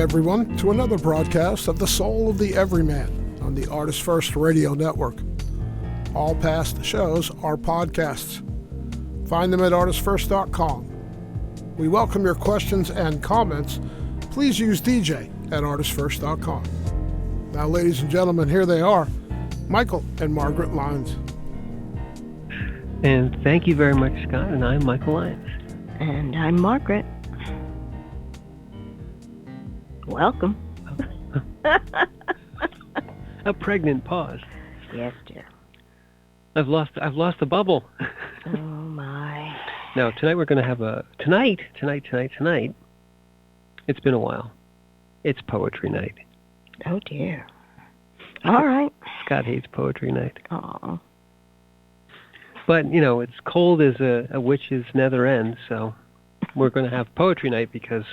everyone, to another broadcast of The Soul of the Everyman on the Artist First Radio Network. All past shows are podcasts. Find them at artistfirst.com. We welcome your questions and comments. Please use DJ at artistfirst.com. Now, ladies and gentlemen, here they are, Michael and Margaret Lyons. And thank you very much, Scott, and I'm Michael Lyons. And I'm Margaret. Welcome. A pregnant pause. Yes, dear. I've lost the bubble. Oh my. Now tonight we're going to have tonight. It's been a while. It's poetry night. Oh dear. All right. Scott hates poetry night. Oh. But it's cold as a witch's nether end, so we're going to have poetry night because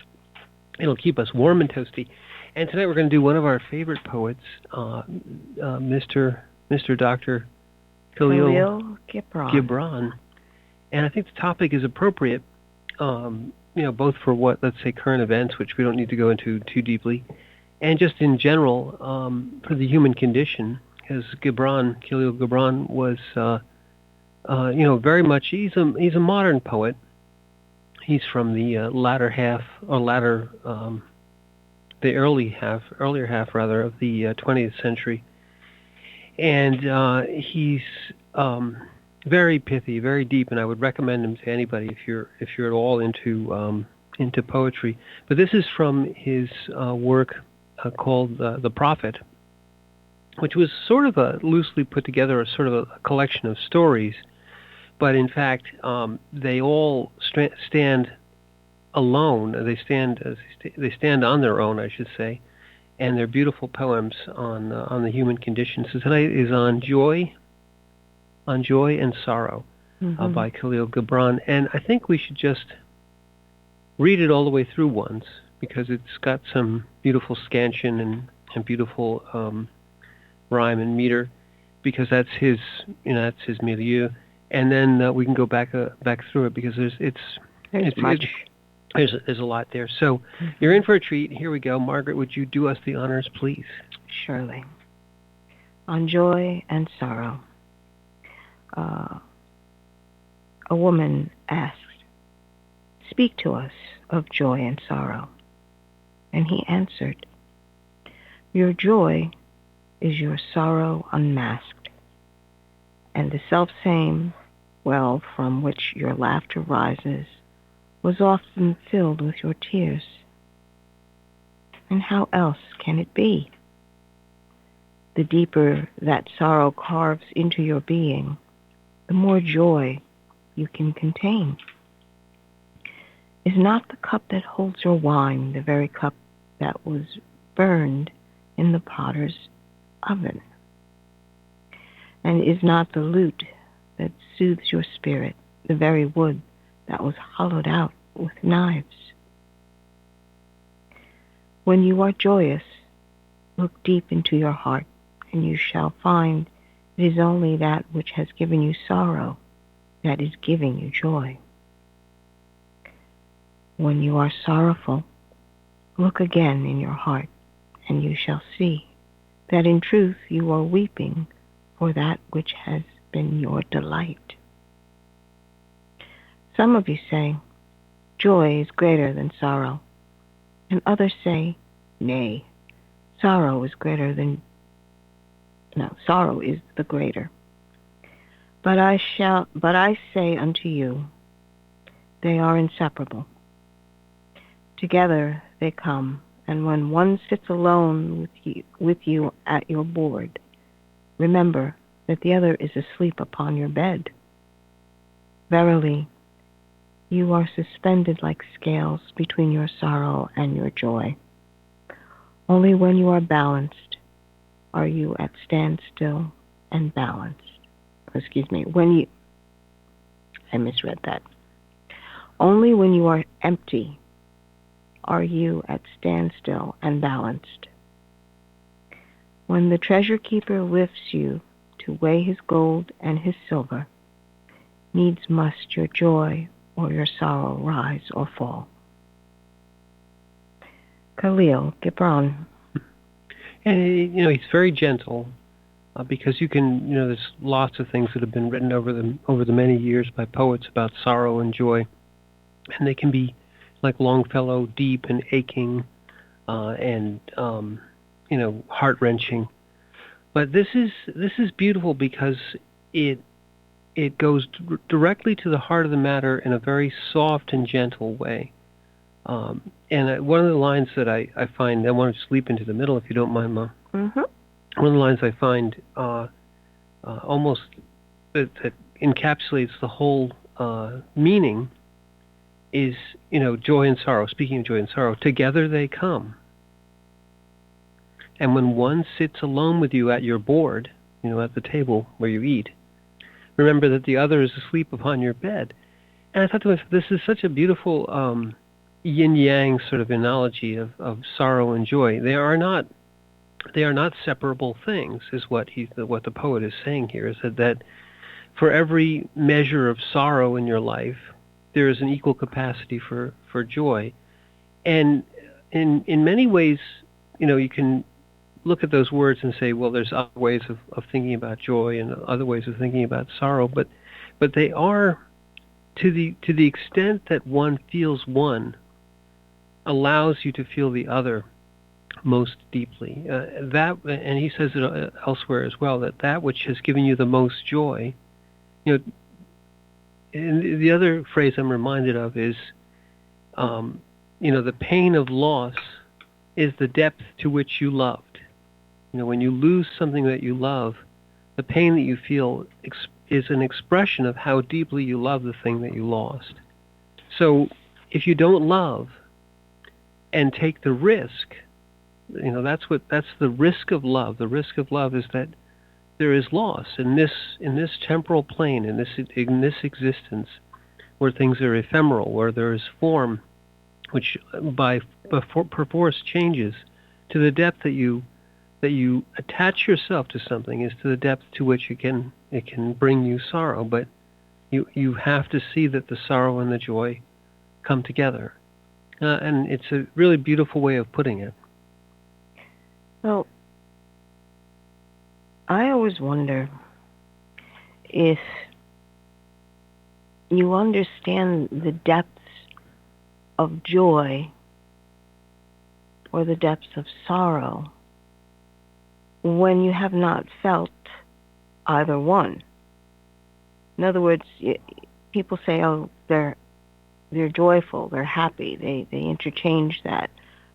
it'll keep us warm and toasty. And tonight we're going to do one of our favorite poets, Mr. Dr. Khalil Gibran. And I think the topic is appropriate, both for let's say, current events, which we don't need to go into too deeply, and just in general for the human condition, because Khalil Gibran was, very much, he's a modern poet. He's from the earlier half of the 20th century, and he's very pithy, very deep, and I would recommend him to anybody if you're at all into poetry. But this is from his work called The Prophet, which was sort of a loosely put together, a sort of a collection of stories. But in fact, they all stand alone. They stand on their own, I should say, and they're beautiful poems on the human condition. So tonight is on joy and sorrow by Khalil Gibran, and I think we should just read it all the way through once because it's got some beautiful scansion and beautiful rhyme and meter, because that's his milieu. And then we can go back through it because there's a lot there. So you're in for a treat. Here we go. Margaret, would you do us the honors, please? Surely. On joy and sorrow. A woman asked, "Speak to us of joy and sorrow." And he answered, "Your joy is your sorrow unmasked, and the selfsame well from which your laughter rises was often filled with your tears. And how else can it be? The deeper that sorrow carves into your being, the more joy you can contain. Is not the cup that holds your wine the very cup that was burned in the potter's oven? And is not the lute that soothes your spirit the very wood that was hollowed out with knives? When you are joyous, look deep into your heart, and you shall find it is only that which has given you sorrow that is giving you joy. When you are sorrowful, look again in your heart, and you shall see that in truth you are weeping for that which has been your delight. Some of you say, joy is greater than sorrow, and others say, nay, sorrow is the greater. But I say unto you, they are inseparable. Together they come, and when one sits alone with you at your board, remember that the other is asleep upon your bed. Verily, you are suspended like scales between your sorrow and your joy. Only when you are balanced are you at standstill and balanced. I misread that. Only when you are empty are you at standstill and balanced. When the treasure keeper lifts you to weigh his gold and his silver, needs must your joy or your sorrow rise or fall. Khalil Gibran. And he's very gentle, because there's lots of things that have been written over the many years by poets about sorrow and joy, and they can be like Longfellow, deep and aching, and heart wrenching. But this is beautiful because it goes directly to the heart of the matter in a very soft and gentle way. And one of the lines that I find, I want to sleep into the middle if you don't mind, Mom. Mm-hmm. One of the lines I find almost that encapsulates the whole meaning is, joy and sorrow. Speaking of joy and sorrow, together they come. And when one sits alone with you at your board, at the table where you eat, remember that the other is asleep upon your bed. And I thought to myself, this is such a beautiful yin-yang sort of analogy of sorrow and joy. They are not separable things, is what the poet is saying here, is that for every measure of sorrow in your life, there is an equal capacity for joy. And in many ways, you can look at those words and say, well, there's other ways of thinking about joy and other ways of thinking about sorrow, but they are, to the extent that one feels one, allows you to feel the other most deeply. And he says it elsewhere as well, that which has given you the most joy. And the other phrase I'm reminded of is, the pain of loss is the depth to which you loved. When you lose something that you love, the pain that you feel is an expression of how deeply you love the thing that you lost. So if you don't love and take the risk, that's the risk of love. The risk of love is that there is loss in this temporal plane, in this existence, where things are ephemeral, where there is form, which perforce changes. To the depth that you attach yourself to something is to the depth to which it can bring you sorrow. But you have to see that the sorrow and the joy come together, and it's a really beautiful way of putting it. Well, I always wonder if you understand the depths of joy or the depths of sorrow when you have not felt either one. In other words, people say, oh, they're joyful, they're happy, they interchange that.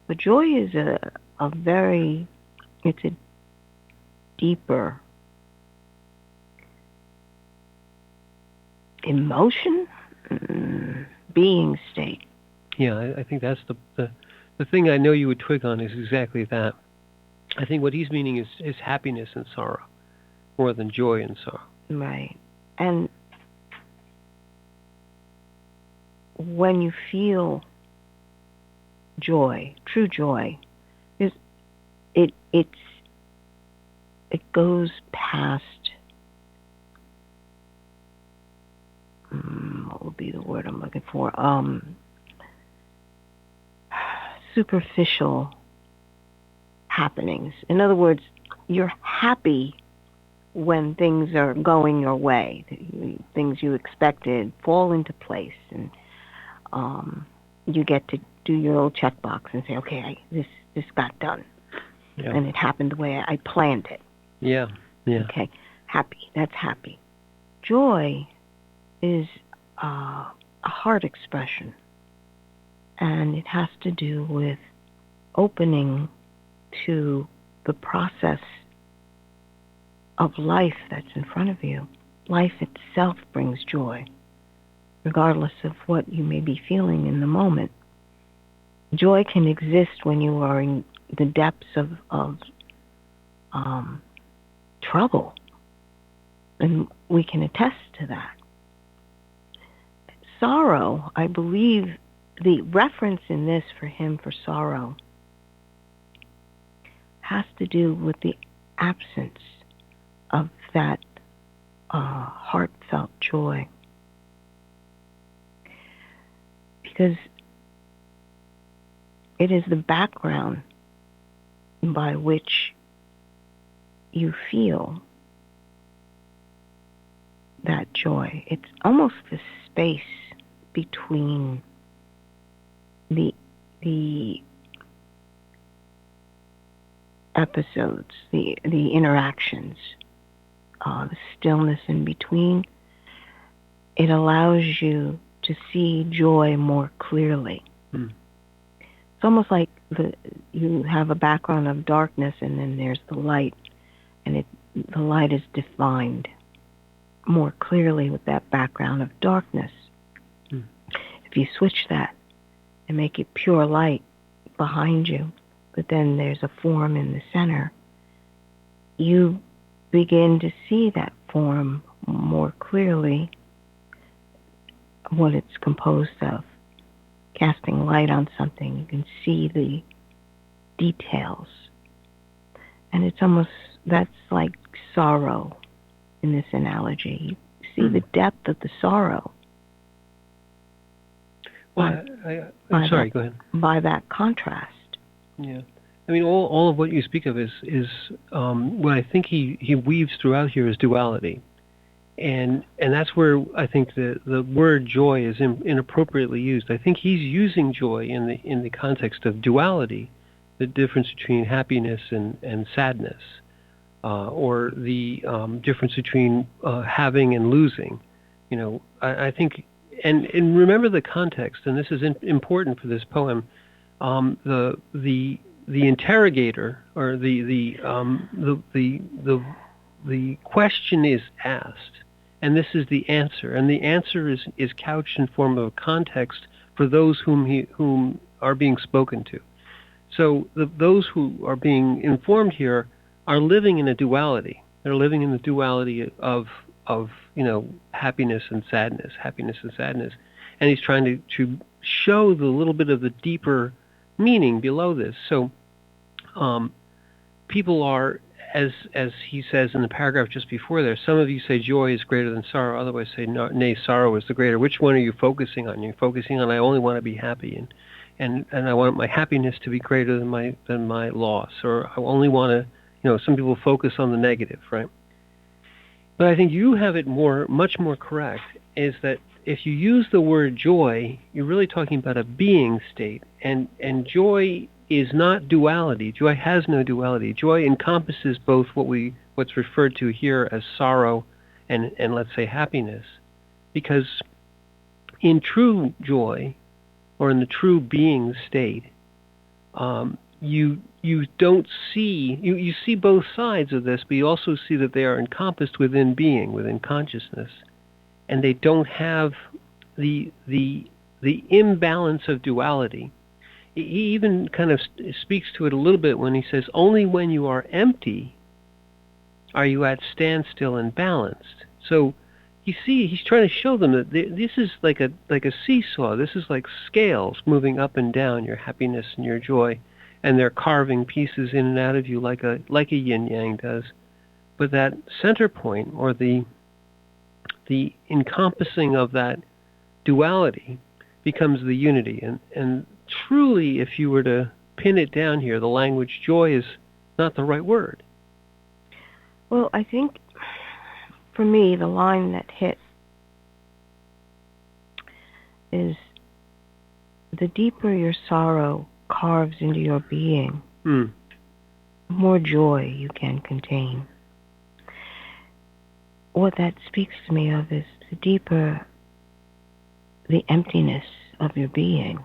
But joy is it's a deeper emotion, being state. Yeah, I think that's the thing I know you would twig on is exactly that. I think what he's meaning is happiness and sorrow more than joy and sorrow. Right. And when you feel joy, true joy, it goes past what would be the word I'm looking for? Superficial happenings. In other words, you're happy when things are going your way, things you expected fall into place, and you get to do your little checkbox and say, okay, this got done, and it happened the way I planned it. Yeah. Okay, happy. That's happy. Joy is a heart expression, and it has to do with opening to the process of life that's in front of you. Life itself brings joy, regardless of what you may be feeling in the moment. Joy can exist when you are in the depths of trouble, and we can attest to that. Sorrow, I believe, the reference in this for him for sorrow has to do with the absence of that heartfelt joy. Because it is the background by which you feel that joy. It's almost the space between the episodes, the interactions, the stillness in between. It allows you to see joy more clearly. It's almost like you have a background of darkness, and then there's the light, and the light is defined more clearly with that background of darkness. If you switch that and make it pure light behind you, but then there's a form in the center, you begin to see that form more clearly, what it's composed of. Casting light on something, you can see the details. And it's almost, that's like sorrow in this analogy. You see the depth of the sorrow. Well, I'm sorry, go ahead. By that contrast. Yeah. I mean, all of what you speak of is what I think he weaves throughout here is duality. And that's where I think the word joy is inappropriately used. I think he's using joy in the context of duality, the difference between happiness and sadness, or the difference between having and losing. You know, I think, and remember the context, and this is important for this poem. The interrogator, or the question is asked, and this is the answer, and the answer is couched in form of a context for those whom are being spoken to. So those who are being informed here are living in a duality. They're living in the duality of happiness and sadness, and he's trying to show the little bit of the deeper meaning below this. So people are, as he says in the paragraph just before there, some of you say joy is greater than sorrow, others say nay, sorrow is the greater. Which one are you focusing on? You're focusing on, I only want to be happy, and I want my happiness to be greater than my loss, or I only want to, some people focus on the negative, right? But I think you have it much more correct, is that if you use the word joy, you're really talking about a being state, and joy is not duality. Joy has no duality. Joy encompasses both what's referred to here as sorrow and let's say happiness, because in true joy, or in the true being state, you don't see, you see both sides of this, but you also see that they are encompassed within being, within consciousness, and they don't have the imbalance of duality. He even kind of speaks to it a little bit when he says, only when you are empty are you at standstill and balanced. So you see, he's trying to show them that this is like a seesaw. This is like scales moving up and down, your happiness and your joy, and they're carving pieces in and out of you like a yin-yang does. But that center point, or the encompassing of that duality, becomes the unity. And truly, if you were to pin it down here, the language joy is not the right word. Well, I think, for me, the line that hit is, the deeper your sorrow carves into your being, the more joy you can contain. What that speaks to me of is, the deeper the emptiness of your being,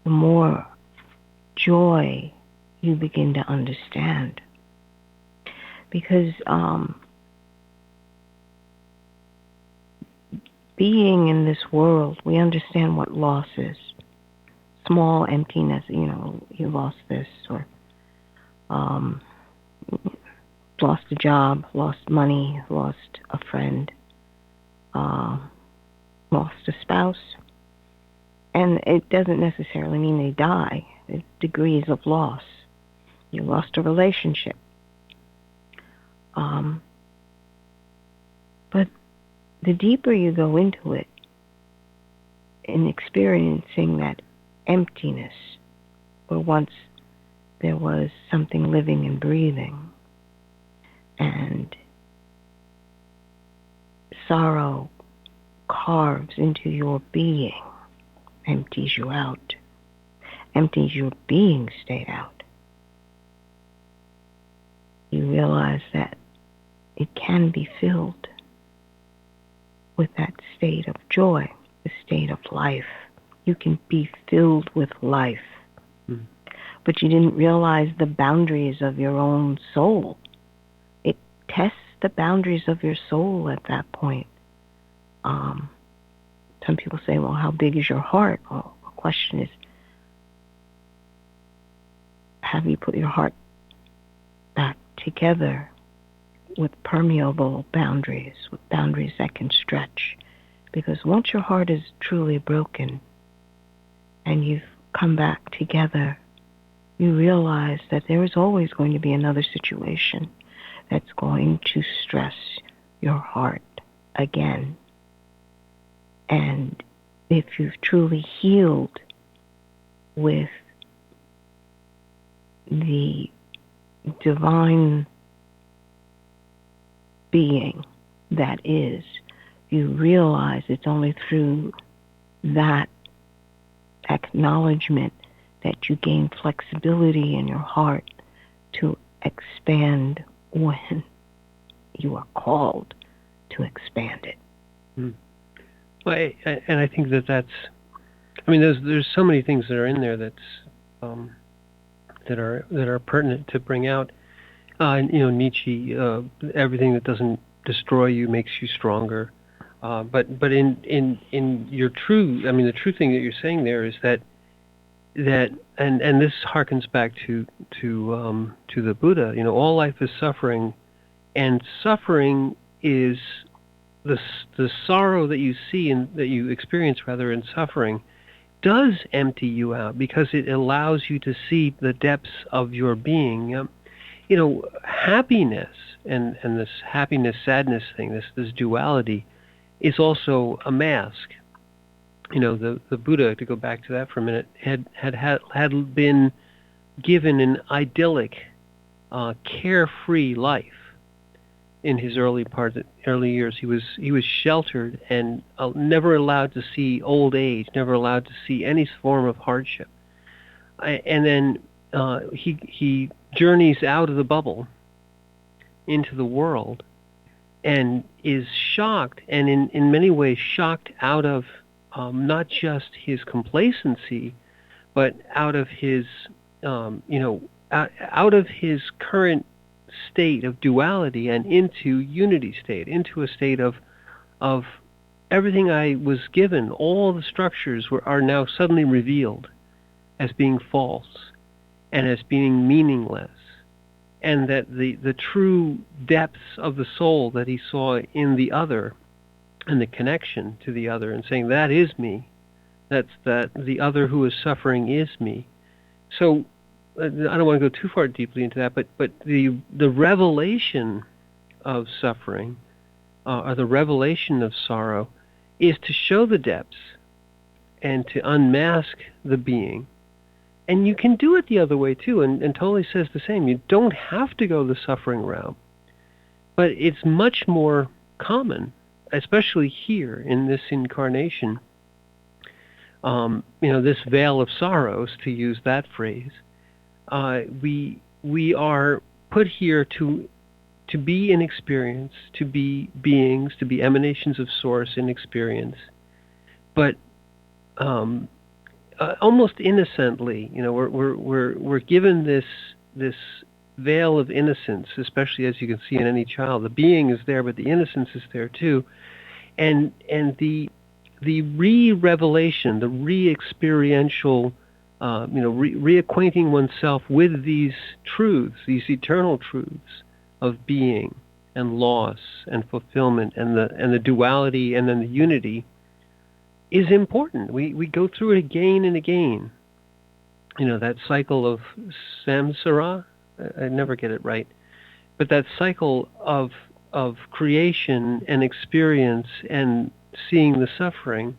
the more joy you begin to understand. Because being in this world, we understand what loss is. Small emptiness, you lost this, or lost a job, lost money, lost a friend, lost a spouse. And it doesn't necessarily mean they die. There's degrees of loss. You lost a relationship. But the deeper you go into it, in experiencing that emptiness, where once there was something living and breathing, and sorrow carves into your being, empties you out, empties your being state out. You realize that it can be filled with that state of joy, the state of life. You can be filled with life. Mm. But you didn't realize the boundaries of your own soul. It tests the boundaries of your soul at that point. Some people say, well, how big is your heart? Well, the question is, have you put your heart back together with permeable boundaries, with boundaries that can stretch? Because once your heart is truly broken and you've come back together, you realize that there is always going to be another situation that's going to stress your heart again. And if you've truly healed with the divine being that is, you realize it's only through that acknowledgement that you gain flexibility in your heart to expand when you are called to expand it. Mm. Well, and I think that's. I mean, there's so many things that are in there that are pertinent to bring out. Nietzsche, everything that doesn't destroy you makes you stronger. But in your true, I mean, the true thing that you're saying there is that and this harkens back to the Buddha. All life is suffering, and suffering is the sorrow that you see and that you experience rather in suffering does empty you out because it allows you to see the depths of your being. Happiness and this happiness sadness thing, this duality, is also a mask. The Buddha, to go back to that for a minute, had been given an idyllic, carefree life in his early years. He was sheltered and never allowed to see old age, never allowed to see any form of hardship. And then he journeys out of the bubble into the world and is shocked, and in many ways shocked out of not just his complacency, but out of his out of his current state of duality and into unity state, into a state of everything I was given, all the structures are now suddenly revealed as being false and as being meaningless, and that the true depths of the soul that he saw in the other and the connection to the other, and saying, that is me, that the other who is suffering is me. So I don't want to go too far deeply into that, but the revelation of suffering, or the revelation of sorrow, is to show the depths and to unmask the being. And you can do it the other way too, and totally says the same. You don't have to go the suffering route, but it's much more common, especially here in this incarnation. This veil of sorrows, to use that phrase. We are put here to be in experience, to be beings, to be emanations of source in experience, but almost innocently, we're given this veil of innocence, especially as you can see in any child. The being is there, but the innocence is there too, and the re-revelation, the re-experiential, reacquainting oneself with these truths, these eternal truths of being and loss and fulfillment and the duality and then the unity, is important. We go through it again and again. That cycle of samsara, I never get it right, but that cycle of creation and experience and seeing the suffering.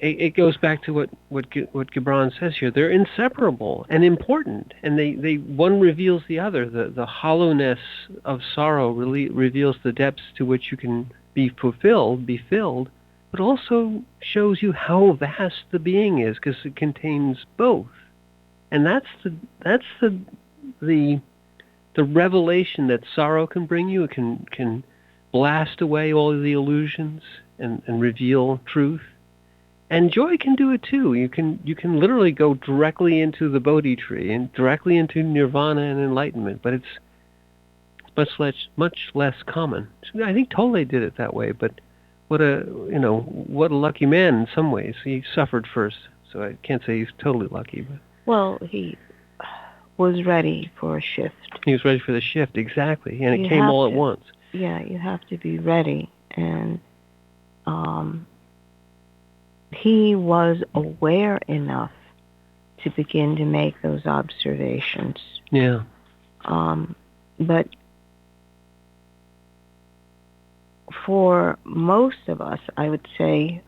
it goes back to what Gibran says here. They're inseparable and important, and they one reveals the other. The hollowness of sorrow really reveals the depths to which you can be filled, but also shows you how vast the being is, because it contains both. And that's the revelation that sorrow can bring you. It can blast away all of the illusions and reveal truth. And joy can do it too. You can literally go directly into the Bodhi tree and directly into nirvana and enlightenment, but it's much less common. I think Tolle did it that way, but what a lucky man in some ways. He suffered first, so I can't say he's totally lucky. But well, he was ready for a shift. He was ready for the shift, exactly, and it came all at once. Yeah, you have to be ready, and he was aware enough to begin to make those observations. Yeah. But for most of us, I would say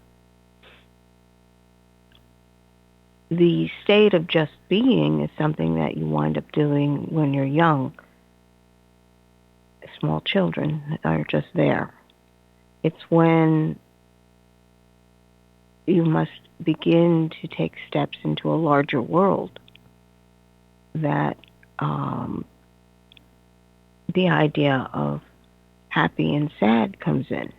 the state of just being is something that you wind up doing when you're young. Small children are just there. It's when you must begin to take steps into a larger world that the idea of happy and sad comes in.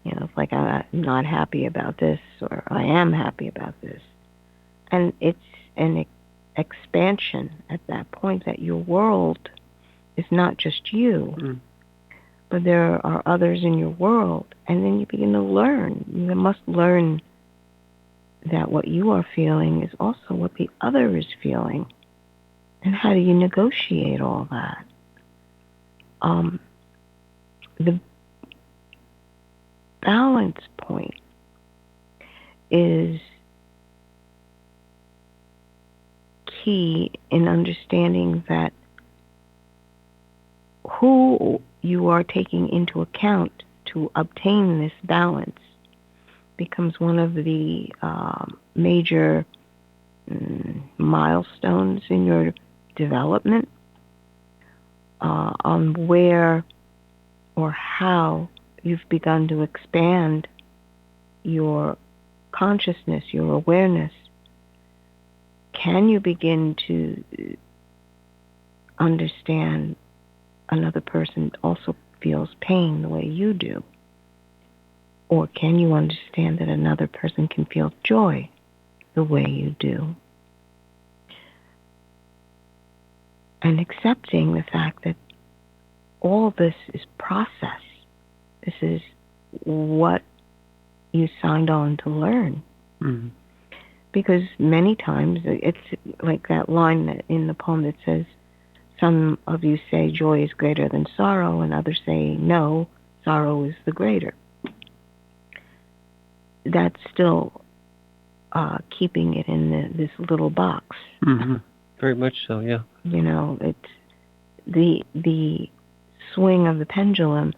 It's like, I'm not happy about this, or I am happy about this. And it's an expansion at that point that your world is not just you, but there are others in your world. And then you begin to learn. You must learn that what you are feeling is also what the other is feeling. And how do you negotiate all that? The balance point is key in understanding that who you are taking into account to obtain this balance becomes one of the major milestones in your development on where or how you've begun to expand your consciousness, your awareness. Can you begin to understand another person also feels pain the way you do? Or can you understand that another person can feel joy the way you do? And accepting the fact that all this is process. This is what you signed on to learn. Mm-hmm. Because many times, it's like that line in the poem that says, some of you say joy is greater than sorrow, and others say, no, sorrow is the greater. That's still keeping it in this little box. Mm-hmm. Very much so, yeah. It's the swing of the pendulum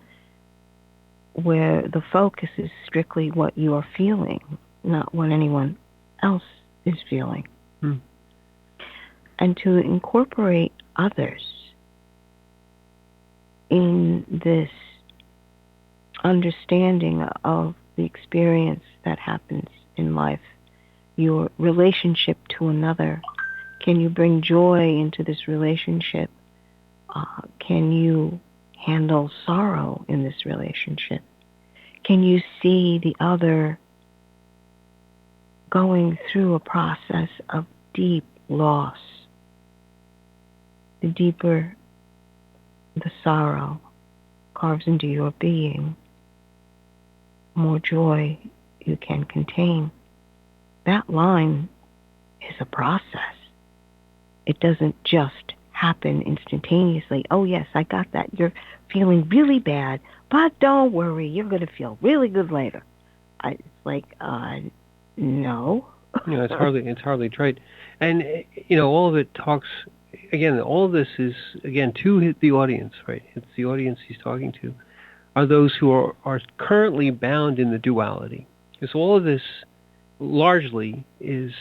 where the focus is strictly what you are feeling, not what anyone else is feeling. And to incorporate others in this understanding of the experience that happens in life, your relationship to another. Can you bring joy into this relationship? Can you handle sorrow in this relationship? Can you see the other going through a process of deep loss? The deeper the sorrow carves into your being, more joy you can contain. That line is a process. It doesn't just happen instantaneously. Oh yes, I got that. You're feeling really bad, but don't worry, you're going to feel really good later. It's like, no. It's hardly trite. And, all of it talks, again, all of this is, again, to the audience, right? It's the audience he's talking to, are those who are currently bound in the duality. Because all of this largely is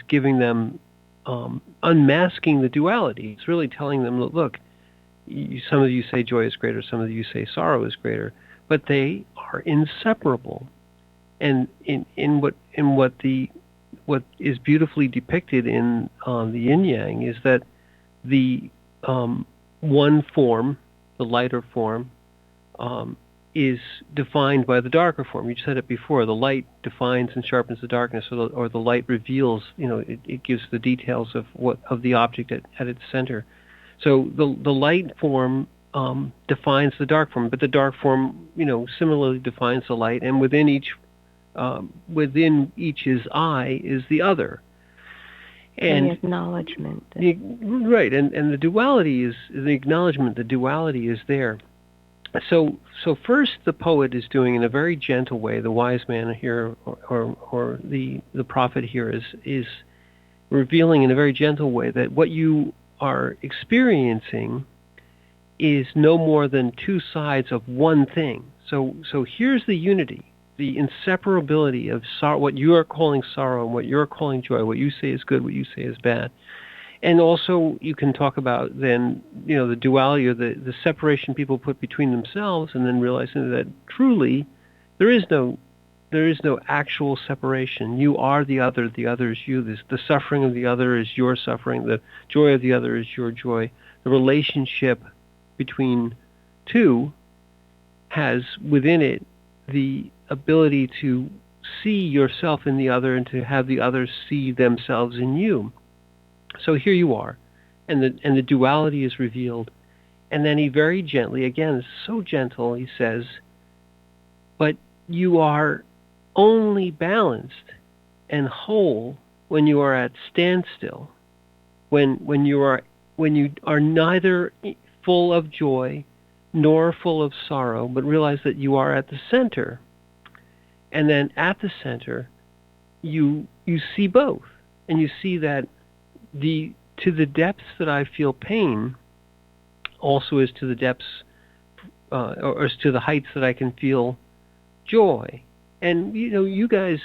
giving them unmasking the duality. It's really telling them, look, some of you say joy is greater, some of you say sorrow is greater, but they are inseparable. And in what is beautifully depicted in the yin yang is that the one form, the lighter form, is defined by the darker form. You said it before. The light defines and sharpens the darkness, or the light reveals. It gives the details of the object at its center. So the light form defines the dark form, but the dark form, similarly defines the light, and within each's eye is the other. And the acknowledgement. Right, and the duality is the acknowledgement. The duality is there. So first, the poet is doing in a very gentle way. The wise man here, or the prophet here, is revealing in a very gentle way that what you are experiencing is no more than two sides of one thing. So here's the unity, the inseparability of what you are calling sorrow and what you're calling joy, what you say is good, what you say is bad. And also you can talk about then, the duality, or the separation people put between themselves, and then realizing that truly there is no actual separation. You are the other is you. The suffering of the other is your suffering. The joy of the other is your joy. The relationship between two has within it the ability to see yourself in the other and to have the others see themselves in you. So here you are, and the duality is revealed. And then he very gently, again, so gentle, he says, but you are only balanced and whole when you are at standstill, when you are neither full of joy nor full of sorrow, but realize that you are at the center. And then at the center, you see both, and you see that to the depths that I feel pain, also is to the depths, or is to the heights that I can feel joy. And you guys,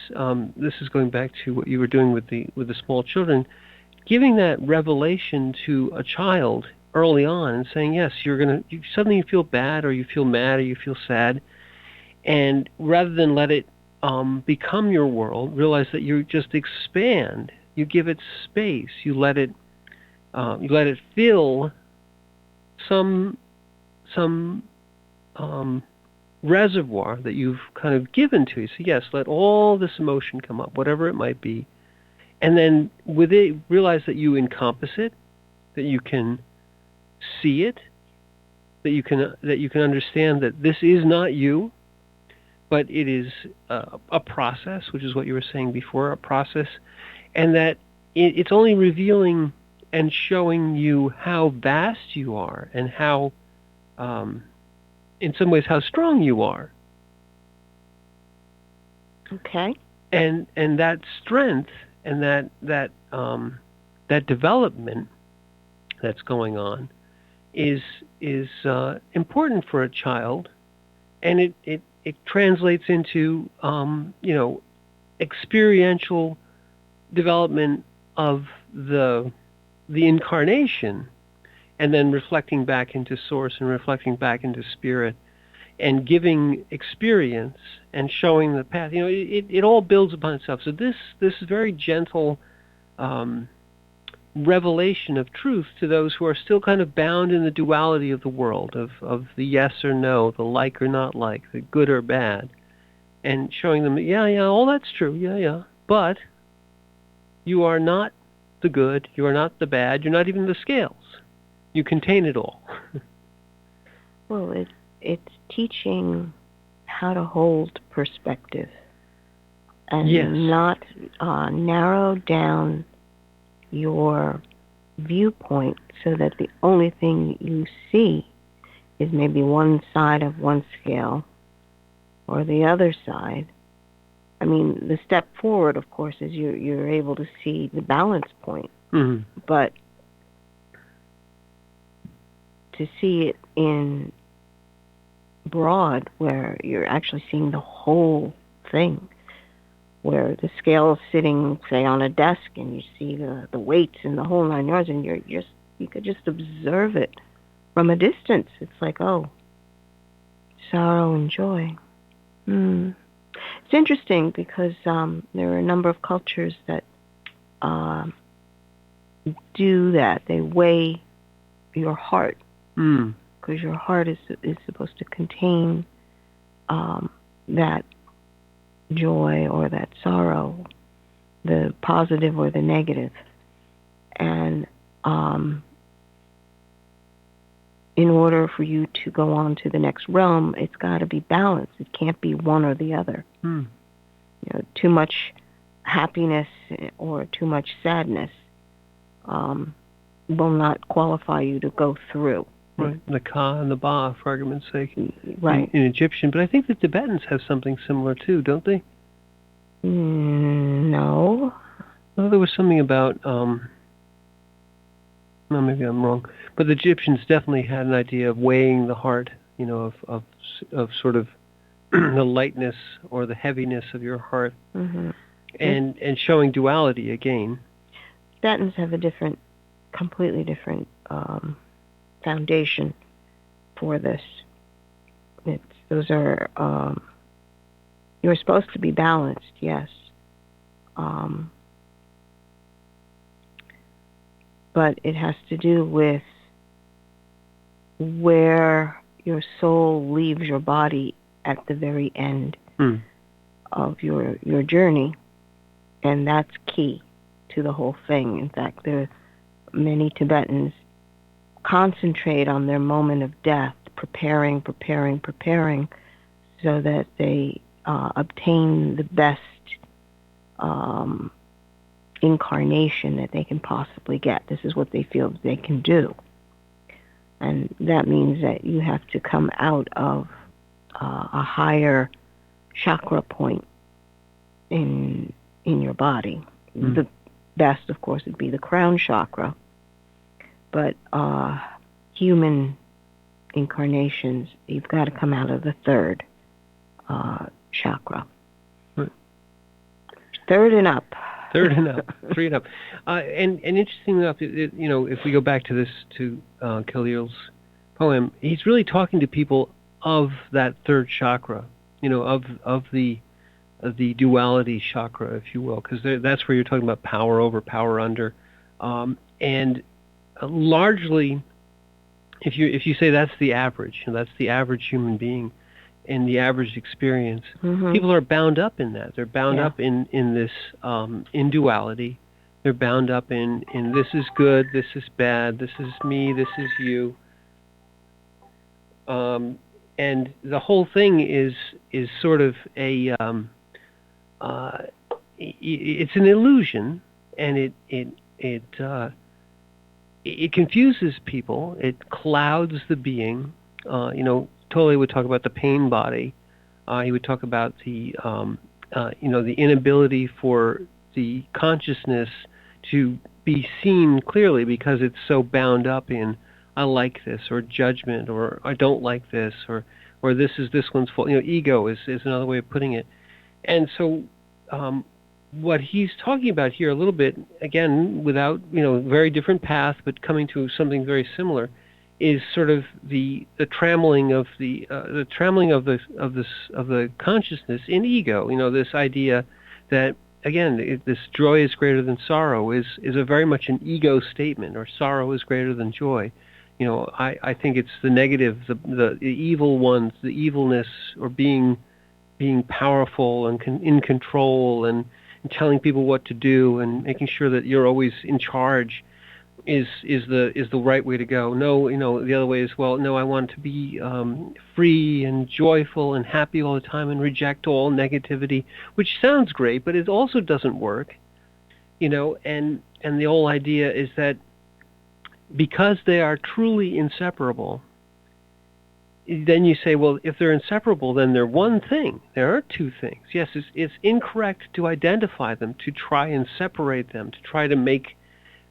this is going back to what you were doing with the small children, giving that revelation to a child early on and saying, yes, suddenly you feel bad, or you feel mad, or you feel sad, and rather than let it become your world, realize that you just expand. You give it space. You let it fill some reservoir that you've kind of given to you. So yes, let all this emotion come up, whatever it might be, and then with it, realize that you encompass it, that you can see it, that you can understand that this is not you, but it is a process, which is what you were saying before, a process. And that it's only revealing and showing you how vast you are, and how, in some ways, how strong you are. Okay. And that strength and that development that's going on is important for a child, and it translates into experiential development of the incarnation, and then reflecting back into source and reflecting back into spirit, and giving experience and showing the path. It all builds upon itself. So this very gentle revelation of truth to those who are still kind of bound in the duality of the world, of the yes or no, the like or not like, the good or bad, and showing them, all that's true, but you are not the good, you are not the bad, you're not even the scales. You contain it all. Well, it's teaching how to hold perspective and not narrow down your viewpoint so that the only thing you see is maybe one side of one scale or the other side. I mean, the step forward, of course, is you're able to see the balance point. Mm-hmm. But to see it in broad, where you're actually seeing the whole thing, where the scale is sitting, say, on a desk, and you see the weights and the whole 9 yards, and you could just observe it from a distance. It's like, oh, sorrow and joy. It's interesting because there are a number of cultures that do that. They weigh your heart, because your heart is supposed to contain that joy or that sorrow, the positive or the negative. And in order for you to go on to the next realm, it's got to be balanced. It can't be one or the other. You know, too much happiness or too much sadness will not qualify you to go through. Right, the ka and the ba, for argument's sake, right, in Egyptian. But I think the Tibetans have something similar too, don't they? No. Well, there was something about, well, maybe I'm wrong, but the Egyptians definitely had an idea of weighing the heart, you know, of sort of the lightness or the heaviness of your heart, and showing duality again. Tibetans have a completely different foundation for this. Those are, you're supposed to be balanced, yes. But it has to do with where your soul leaves your body at the very end of your journey, and that's key to the whole thing. In fact, many Tibetans concentrate on their moment of death, preparing, so that they obtain the best incarnation that they can possibly get. This is what they feel they can do. And that means that you have to come out of a higher chakra point in your body. The best, of course, would be the crown chakra. But human incarnations, you've got to come out of the third chakra. Third and up. Third and up, three and up. And interesting enough, you know, if we go back to Khalil's poem, he's really talking to people of that third chakra, you know, of the duality chakra, if you will, because that's where you're talking about power over, power under, and largely, if you say that's the average, and that's the average human being, in the average experience, people are bound up in that. They're bound up in this in duality. They're bound up in this is good, this is bad, this is me, this is you. And the whole thing is sort of a it's an illusion, and it confuses people. It clouds the being. You know, Tolle would talk about the pain body. He would talk about the the inability for the consciousness to be seen clearly because it's so bound up in I like this, or judgment, or I don't like this, or this is this one's fault. You know, ego is another way of putting it. And so what he's talking about here a little bit, again, without, very different path, but coming to something very similar, is sort of the trammeling of the consciousness in ego. This idea that, again, this joy is greater than sorrow is a very much an ego statement, or sorrow is greater than joy. I think it's the negative, the evil ones, the evilness, or being powerful and in control and telling people what to do and making sure that you're always in charge is the right way to go. No, the other way is, well, no, I want to be free and joyful and happy all the time and reject all negativity, which sounds great, but it also doesn't work. And the whole idea is that because they are truly inseparable, then you say, well, if they're inseparable, then they're one thing. There are two things. Yes, it's incorrect to identify them, to try and separate them, to try to make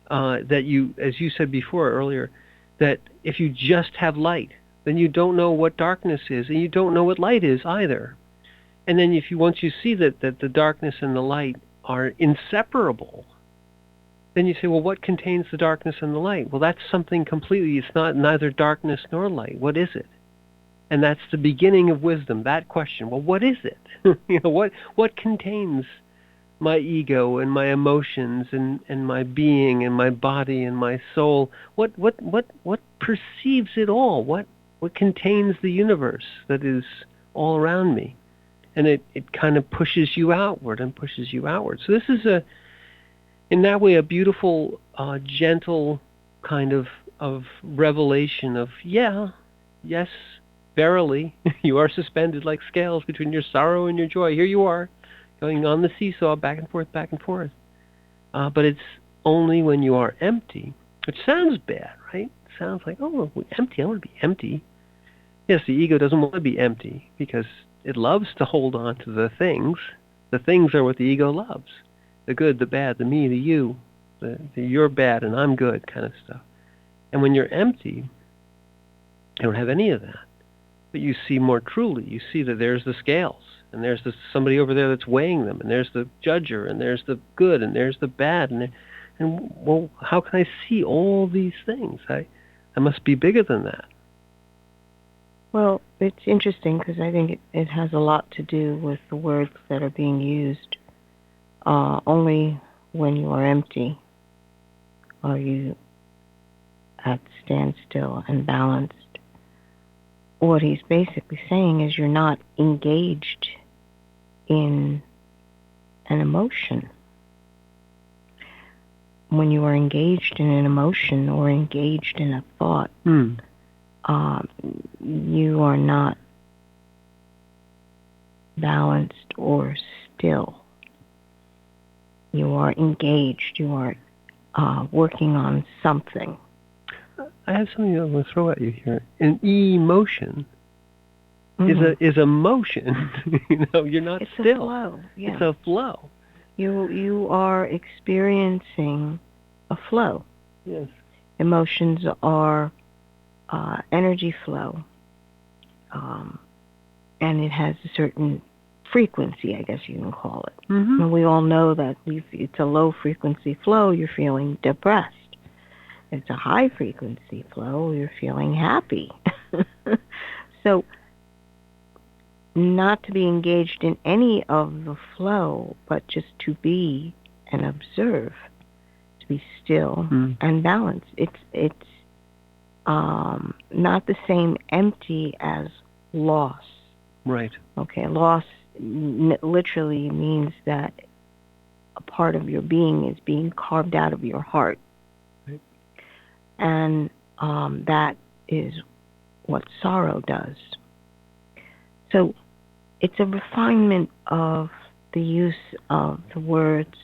that you, as you said before earlier, that if you just have light, then you don't know what darkness is, and you don't know what light is either. And then once you see that the darkness and the light are inseparable, then you say, well, what contains the darkness and the light? Well, that's something completely. It's not neither darkness nor light. What is it? And that's the beginning of wisdom. That question. Well, what is it? What contains my ego and my emotions and my being and my body and my soul? What perceives it all? What contains the universe that is all around me? And it kind of pushes you outward and pushes you outward. So this is in that way, a beautiful, gentle kind of revelation of, yes, verily, you are suspended like scales between your sorrow and your joy. Here you are, going on the seesaw, back and forth, back and forth. But it's only when you are empty, which sounds bad, right? It sounds like, oh, empty, I want to be empty. Yes, the ego doesn't want to be empty because it loves to hold on to the things. The things are what the ego loves. The good, the bad, the me, the you, the you're bad and I'm good kind of stuff. And when you're empty, you don't have any of that. But you see more truly. You see that there's the scales, and there's somebody over there that's weighing them, and there's the judger, and there's the good, and there's the bad, and well, how can I see all these things? I must be bigger than that. Well, it's interesting because I think it has a lot to do with the words that are being used. Only when you are empty are you at standstill and balanced. What he's basically saying is you're not engaged in an emotion. When you are engaged in an emotion or engaged in a thought, you are not balanced or still. You are engaged. You are working on something. I have something I want to throw at you here. An emotion is a motion. You're not it's still. It's a flow. Yeah. It's a flow. You are experiencing a flow. Yes. Emotions are energy flow, and it has a certain frequency, I guess you can call it. Mm-hmm. And we all know that it's a low frequency flow, you're feeling depressed. It's a high frequency flow, you're feeling happy. So not to be engaged in any of the flow, but just to be and observe, to be still and balanced. It's not the same empty as loss. Right. Okay, loss literally means that a part of your being is being carved out of your heart. Right. And that is what sorrow does. So it's a refinement of the use of the words,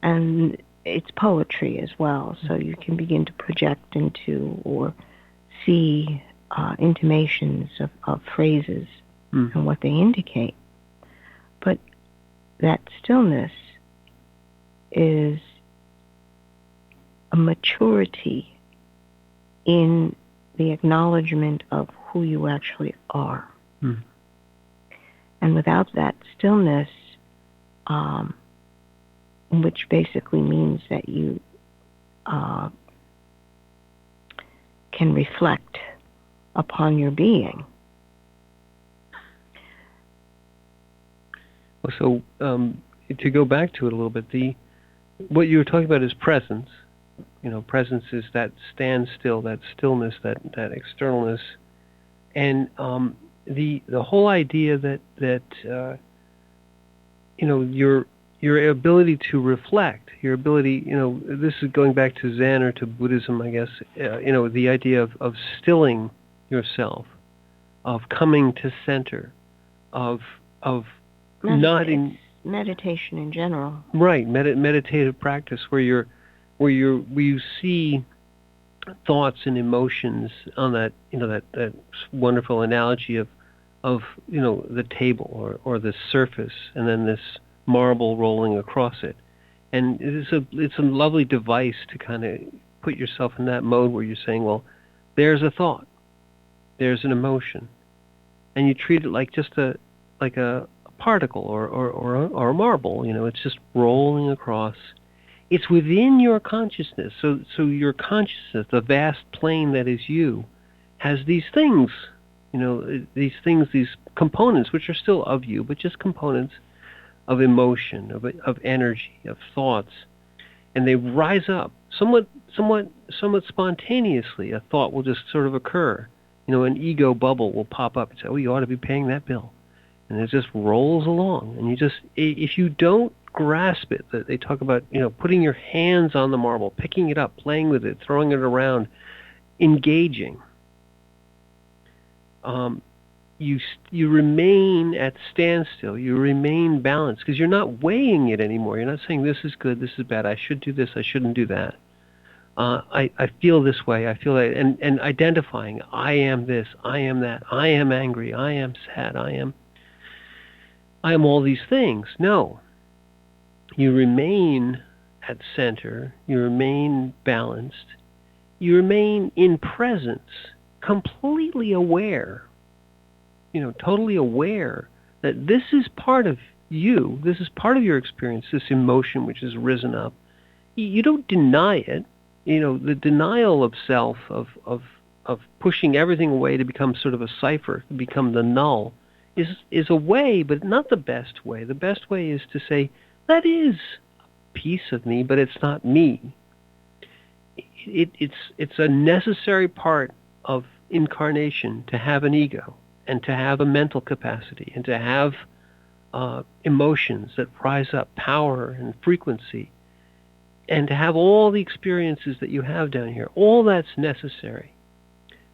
and it's poetry as well. So you can begin to project into or see intimations of phrases and what they indicate. But that stillness is a maturity in the acknowledgement of who you actually are. And without that stillness, which basically means that you can reflect upon your being. So to go back to it a little bit, what you were talking about is presence. Presence is that standstill, that stillness, that externalness, and the whole idea that your ability to reflect, your ability, this is going back to Zen or to Buddhism, I guess. The idea of stilling yourself, of coming to center, of not in meditation in general. Right, meditative practice where you see thoughts and emotions on that that wonderful analogy of the table or the surface, and then this marble rolling across it. And it's a lovely device to kind of put yourself in that mode where you're saying, well, there's a thought, there's an emotion, and you treat it like just a particle or a marble. It's just rolling across. It's within your consciousness. So your consciousness, the vast plane that is you, has these things. These things, these components, which are still of you, but just components of emotion, of energy, of thoughts, and they rise up somewhat spontaneously. A thought will just sort of occur. An ego bubble will pop up and say, "Oh, you ought to be paying that bill," and it just rolls along. And if you don't grasp it, that they talk about, putting your hands on the marble, picking it up, playing with it, throwing it around, engaging. You remain at standstill. You remain balanced because you're not weighing it anymore. You're not saying this is good, this is bad. I should do this, I shouldn't do that. I feel this way. I feel that, and identifying. I am this. I am that. I am angry. I am sad. I am all these things. No. You remain at center. You remain balanced. You remain in presence, completely aware. Totally aware that this is part of you. This is part of your experience. This emotion which has risen up. You don't deny it. The denial of self, of pushing everything away to become sort of a cipher, to become the null, is a way, but not the best way. The best way is to say, that is a piece of me, but it's not me. It's a necessary part of incarnation to have an ego, and to have a mental capacity, and to have emotions that rise up, power and frequency, and to have all the experiences that you have down here. All that's necessary.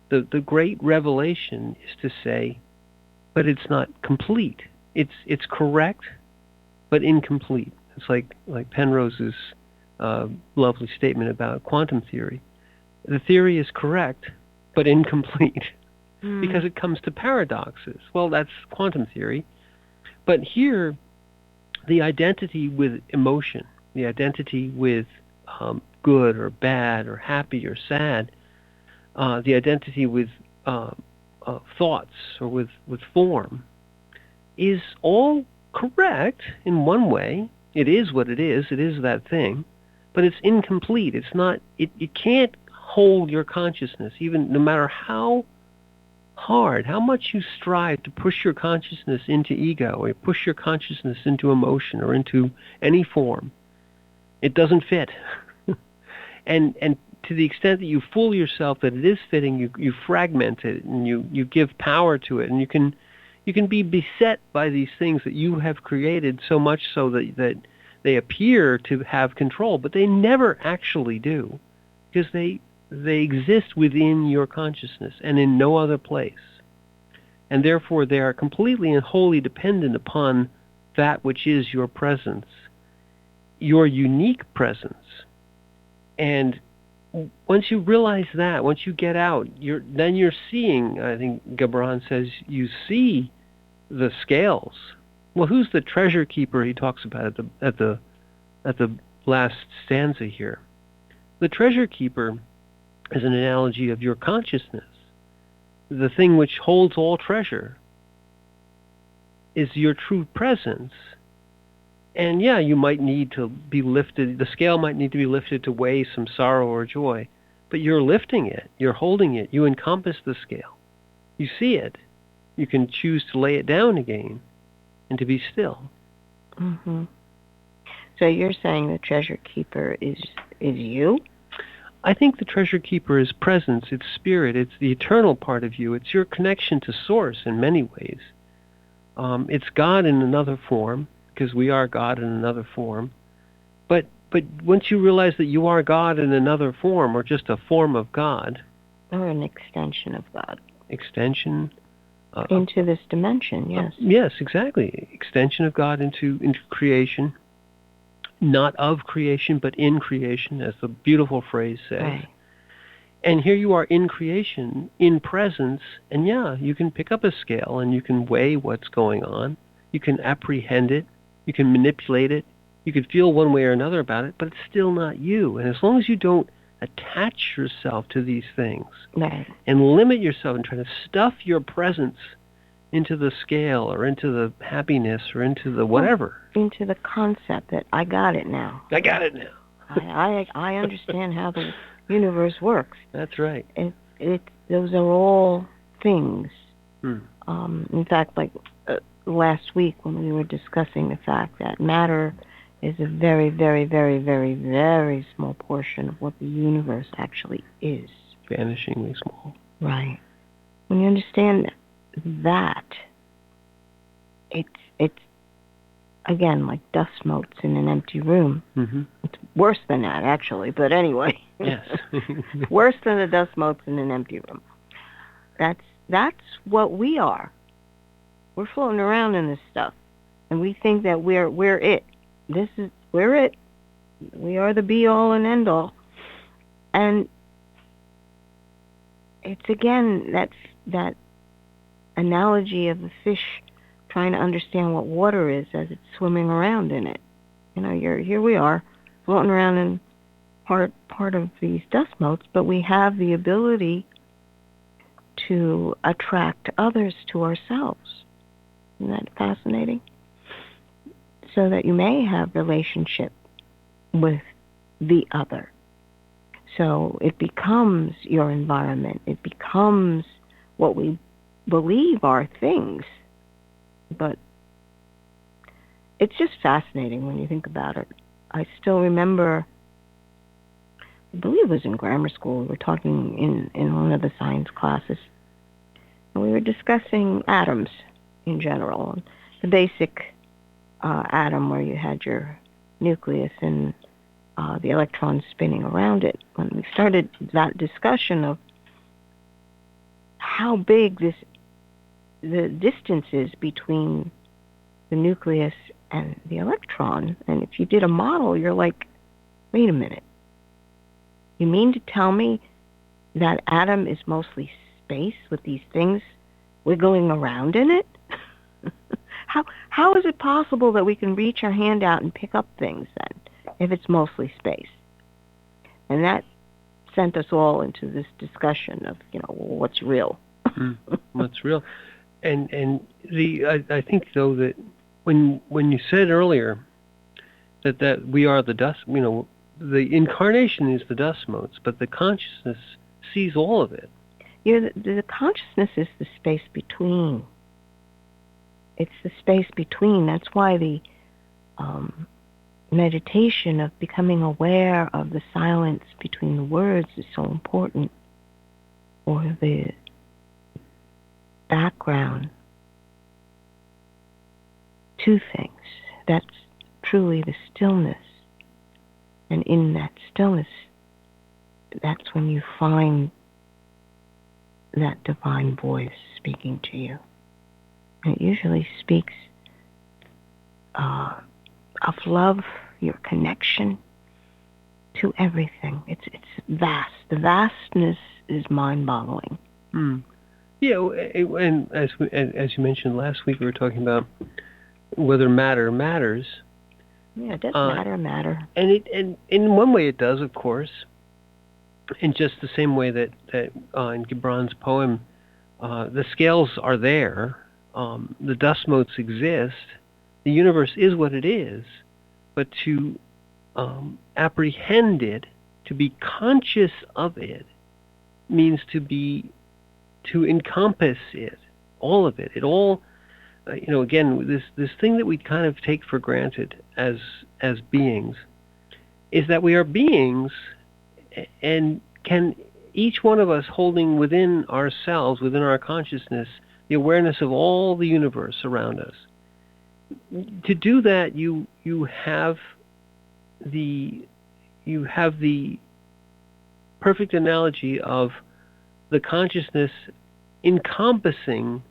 The great revelation is to say, but it's not complete. It's correct, but incomplete. It's like Penrose's lovely statement about quantum theory. The theory is correct, but incomplete, because it comes to paradoxes. Well, that's quantum theory. But here, the identity with emotion, the identity with good or bad or happy or sad, the identity with thoughts or with form, is all correct in one way. It is what it is that thing, but it's incomplete. It's not, it can't hold your consciousness, even no matter how hard, how much you strive to push your consciousness into ego, or push your consciousness into emotion or into any form. It doesn't fit. and to the extent that you fool yourself that it is fitting, you fragment it and you give power to it, and you can be beset by these things that you have created, so much so that they appear to have control, but they never actually do, because they exist within your consciousness and in no other place. And therefore they are completely and wholly dependent upon that which is your presence, your unique presence. And once you realize that, once you get out, then you're seeing, I think Gibran says, you see the scales. Well, who's the treasure keeper he talks about at the last stanza here? The treasure keeper is an analogy of your consciousness. The thing which holds all treasure is your true presence. And yeah, you might need to be lifted, the scale might need to be lifted to weigh some sorrow or joy, but you're lifting it, you're holding it, you encompass the scale. You see it. You can choose to lay it down again and to be still. Mm-hmm. So you're saying the treasure keeper is you? I think the treasure keeper is presence, it's spirit, it's the eternal part of you, it's your connection to source in many ways. It's God in another form, because we are God in another form. But once you realize that you are God in another form, or just a form of God, or an extension of God. Extension. Into this dimension, yes. Yes, exactly. Extension of God into creation. Not of creation, but in creation, as the beautiful phrase says. Right. And here you are in creation, in presence, and yeah, you can pick up a scale and you can weigh what's going on. You can apprehend it. You can manipulate it. You can feel one way or another about it, but it's still not you. And as long as you don't attach yourself to these things, right, and limit yourself and try to stuff your presence into the scale or into the happiness or into the whatever. Into the concept that I got it now. I got it now. I understand how the universe works. That's right. Those are all things. In fact, like last week when we were discussing the fact that matter is a very, very, very, very, very small portion of what the universe actually is. Vanishingly small. Right. When you understand that, it's again like dust motes in an empty room. Mm-hmm. It's worse than that, actually. But anyway. Yes. Worse than the dust motes in an empty room. That's what we are. We're floating around in this stuff, and we think that we're it. We're it. We are the be all and end all. And it's again that analogy of the fish trying to understand what water is as it's swimming around in it. Here we are floating around in part of these dust motes, but we have the ability to attract others to ourselves. Isn't that fascinating? So that you may have relationship with the other. So it becomes your environment. It becomes what we believe are things. But it's just fascinating when you think about it. I still remember, I believe it was in grammar school, we were talking in one of the science classes, and we were discussing atoms in general. The basic atom where you had your nucleus and the electrons spinning around it. When we started that discussion of how big the distance is between the nucleus and the electron, and if you did a model, you're like, wait a minute. You mean to tell me that atom is mostly space with these things wiggling around in it? How is it possible that we can reach our hand out and pick up things then, if it's mostly space? And that sent us all into this discussion of, what's real. What's real? And I think though that when you said earlier that we are the dust, the incarnation is the dust motes, but the consciousness sees all of it. The consciousness is the space between. It's the space between. That's why the meditation of becoming aware of the silence between the words is so important, or the background to things. That's truly the stillness. And in that stillness, that's when you find that divine voice speaking to you. And it usually speaks of love, your connection to everything. It's vast. The vastness is mind-boggling. Yeah, and as you mentioned last week, we were talking about whether matter matters. Yeah, it does matter. And in one way it does, of course. In just the same way that in Gibran's poem, the scales are there, the dust motes exist, the universe is what it is, but to apprehend it, to be conscious of it, means to encompass it, all of it. It all, again, this thing that we kind of take for granted as beings, is that we are beings, and can each one of us holding within ourselves, within our consciousness, the awareness of all the universe around us. To do that, you have the perfect analogy of the consciousness encompassing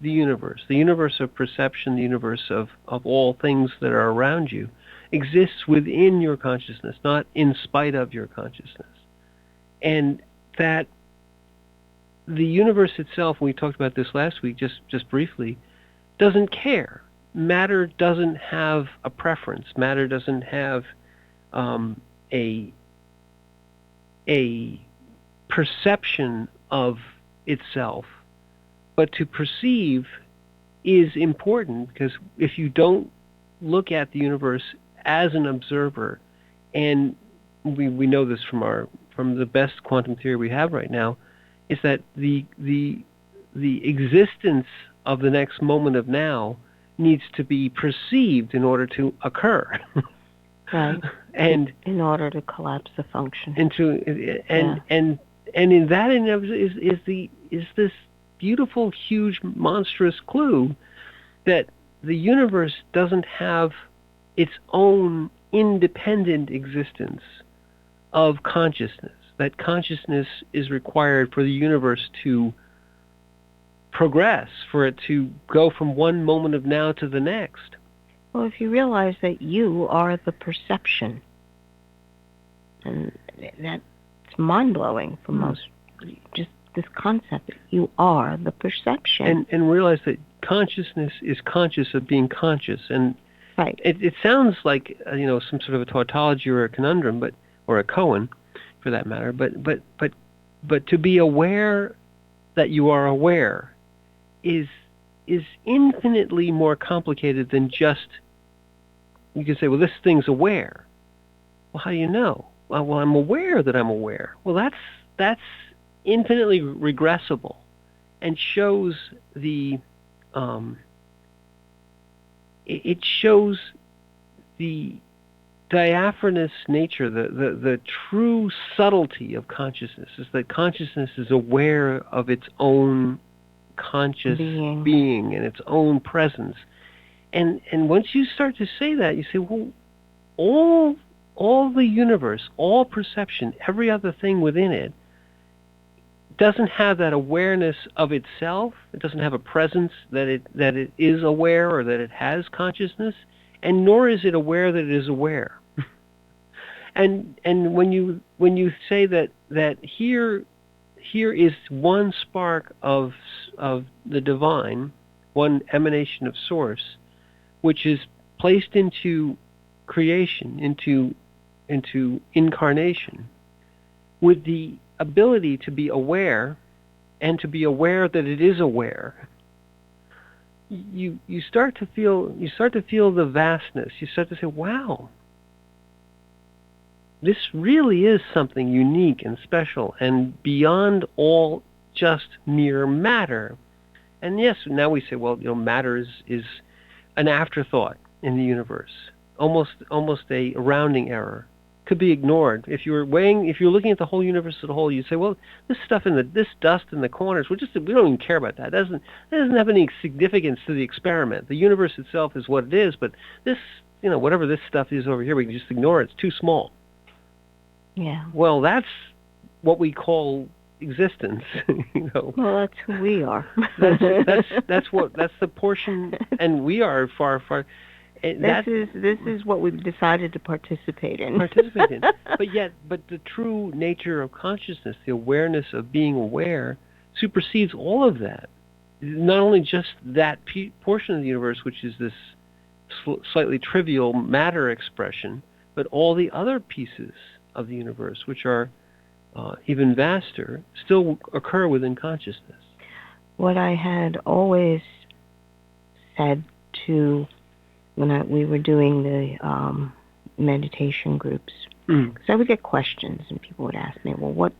the universe of perception, the universe of all things that are around you, exists within your consciousness, not in spite of your consciousness. And that the universe itself, we talked about this last week just briefly, doesn't care. Matter doesn't have a preference. Matter doesn't have a perception of itself. But to perceive is important, because if you don't look at the universe as an observer, and we know this from the best quantum theory we have right now, is that the existence of the next moment of now needs to be perceived in order to occur. Right. And in order to collapse the function. And in that is this beautiful, huge, monstrous clue that the universe doesn't have its own independent existence of consciousness. That consciousness is required for the universe to progress, for it to go from one moment of now to the next. Well, if you realize that you are the perception, and that's mind-blowing for most, just this concept that you are the perception. And realize that consciousness is conscious of being conscious. And right. It sounds like some sort of a tautology or a conundrum, or a koan, for that matter. But to be aware that you are aware is infinitely more complicated than just, you can say, well, this thing's aware. Well, how do you know? Well, I'm aware that I'm aware. Well, that's infinitely regressible, and shows it shows the diaphanous nature, the true subtlety of consciousness, is that consciousness is aware of its own conscious being and its own presence. And once you start to say that, you say, well, all the universe, all perception, every other thing within it doesn't have that awareness of itself. It doesn't have a presence that it is aware, or that it has consciousness, and nor is it aware that it is aware. and when you say that here is one spark of the divine, one emanation of source, which is placed into creation, into incarnation, with the ability to be aware, and to be aware that it is aware, you start to feel the vastness. You start to say, wow, this really is something unique and special and beyond all just mere matter. And yes, now we say, well, matter is an afterthought in the universe, almost a rounding error. Could be ignored. If you're looking at the whole universe as a whole, you'd say, well, this dust in the corners, we don't even care about that. That doesn't have any significance to the experiment. The universe itself is what it is, but this, whatever this stuff is over here, we can just ignore it. It's too small. Yeah. Well, that's what we call existence. Well, that's who we are. that's the portion, and we are far. This is what we've decided to participate in. But the true nature of consciousness, the awareness of being aware, supersedes all of that. Not only just that portion of the universe, which is this slightly trivial matter expression, but all the other pieces of the universe, which are even vaster, still occur within consciousness. What I had always said to when we were doing the meditation groups, because I would get questions and people would ask me, well,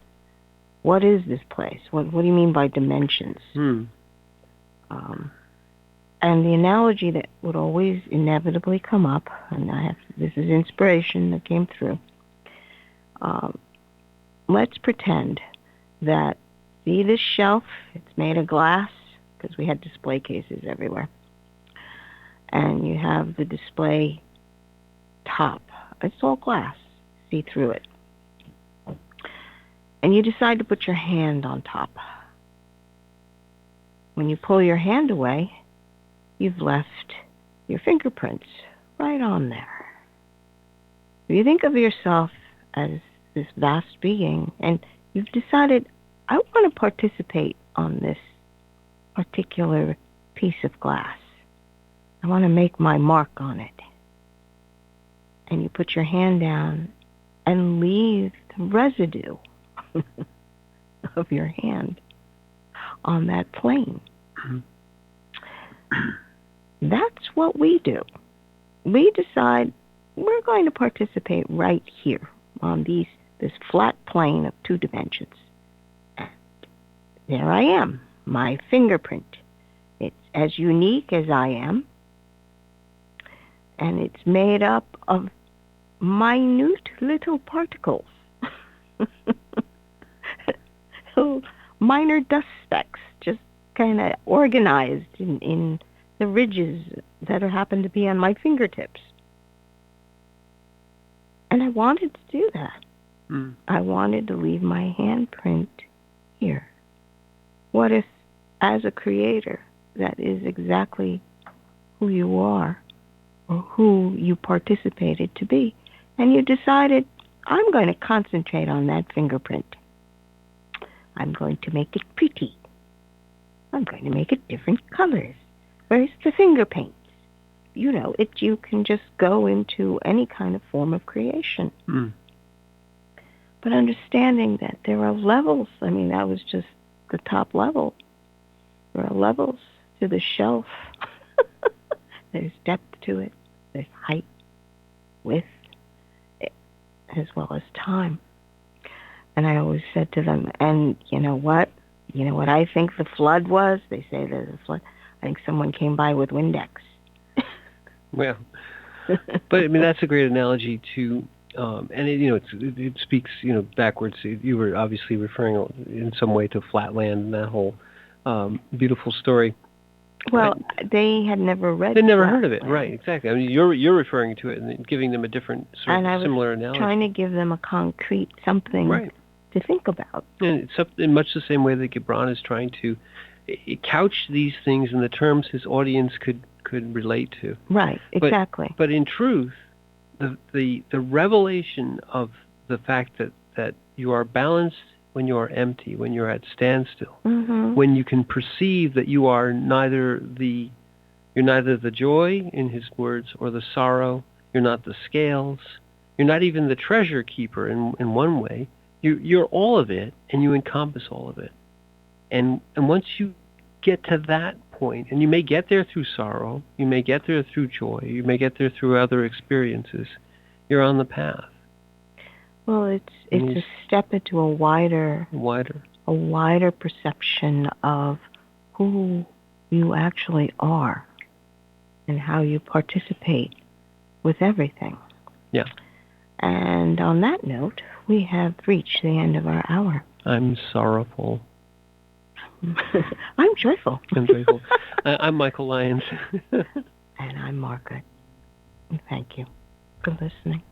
what is this place? What do you mean by dimensions? And the analogy that would always inevitably come up, and this is inspiration that came through. Let's pretend that, see this shelf? It's made of glass, because we had display cases everywhere. And you have the display top. It's all glass. See through it. And you decide to put your hand on top. When you pull your hand away, you've left your fingerprints right on there. If you think of yourself as this vast being, and you've decided, I want to participate on this particular piece of glass. I want to make my mark on it. And you put your hand down and leave the residue of your hand on that plane. That's what we do. We decide we're going to participate right here on this flat plane of 2 dimensions. And there I am, my fingerprint. It's as unique as I am, and it's made up of minute little particles. So minor dust specks, just kind of organized in the ridges that happen to be on my fingertips. And I wanted to do that. I wanted to leave my handprint here. What if, as a creator, that is exactly who you are, or who you participated to be, and you decided, I'm going to concentrate on that fingerprint. I'm going to make it pretty. I'm going to make it different colors. Where's the finger paints? You know, you can just go into any kind of form of creation. But understanding that there are levels, I mean, that was just the top level. There are levels to the shelf. There's depth to it. There's height, width, as well as time. And I always said to them, and you know what? You know what I think the flood was? They say there's a flood. I think someone came by with Windex. Well, but I mean, that's a great analogy to, and it speaks, backwards. You were obviously referring in some way to Flatland and that whole beautiful story. Well, they had never read. They'd never heard of it, right? Exactly. I mean, you're referring to it and giving them a different and I was similar analogy. Trying to give them a concrete something to think about. And it's in much the same way that Gibran is trying to couch these things in the terms his audience could relate to. Right. Exactly. But in truth, the revelation of the fact that you are balanced when you are empty, when you're at standstill, when you can perceive that you are neither the joy, in his words, or the sorrow, you're not the scales, you're not even the treasure keeper in one way, you're all of it, and you encompass all of it. And once you get to that point, and you may get there through sorrow, you may get there through joy, you may get there through other experiences, you're on the path. Well, it's a step into a wider perception of who you actually are and how you participate with everything. Yeah. And on that note, we have reached the end of our hour. I'm sorrowful. I'm joyful. I'm joyful. I'm Michael Lyons. And I'm Margaret. Thank you for listening.